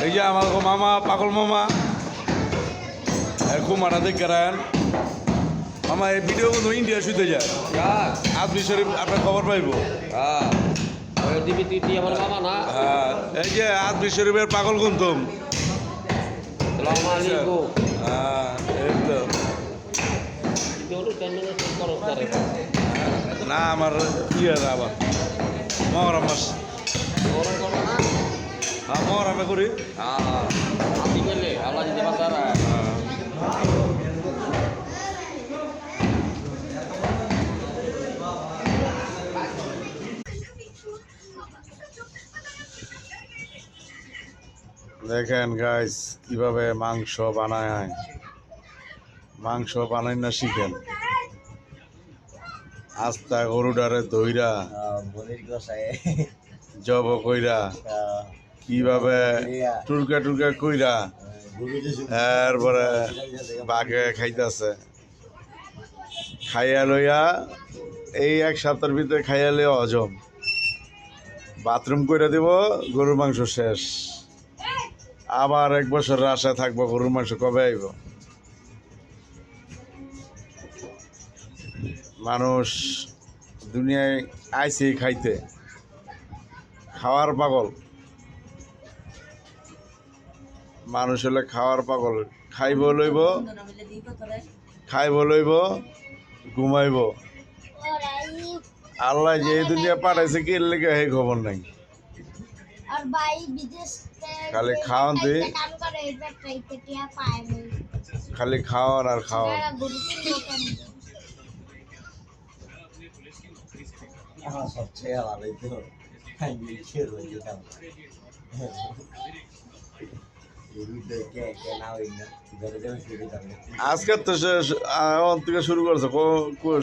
এই যে আমার মামা পাগল মামা খুব মারা দেখ করেন মামা এই ভিডিও কিন্তু ইন্ডিয়া শুতে যায় আজমি শরীফ আপনার খবর পাইব হ্যাঁ এই যে আজমি শরীফের পাগল গুনতুম হ্যাঁ এই তো না আমার ইয়ে আবার মহরম মাস হ্যাঁ মহরমে করি দেখেন গাইস কিভাবে মাংস বানায় মাংস বানাই না শিখেন আস্তা গরুডারে দইরা জব কইরা কিভাবে টুরকা টুরকা কইরা এরপরে বাঘে খাইতেছে খাইয়া লইয়া এই এক সপ্তাহের ভিতরে খাইয়া লইয়া হজম বাথরুম করে দিব গরুর মাংস শেষ আবার এক বছর আশা থাকবো গরুর মাংস কবে আইব মানুষ দুনিয়ায় আইছে খাইতে খাওয়ার পাগল মানুষ হলে খাওয়ার পাগল খাইব লইব ঘুমাইব আল্লাহ যে দুনিয়া পাঠাইছে কি লেগে হে খবর নাই খালি খাওয়ান তুই খালি খাওয়ার আর খাওয়ার আজকে তো থেকে শুরু করছে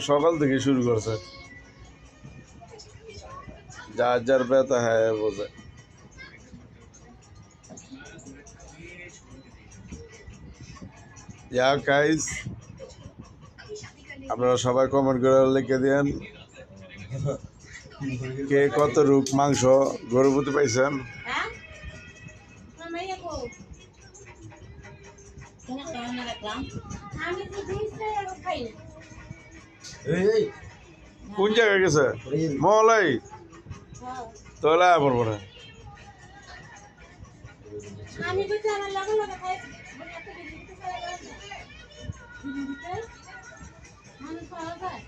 সকাল থেকে শুরু করছে যার যার ব্যথা হ্যাঁ বোঝে গাইস আপনারা সবাই কমেন্ট করে লিখে দেন কে কত রূপ মাংস গরু প্রতি পাইছেন কোন জায়গায় গেছে মলাই তোলা পড়বো না মানুষ পাওয়া যায়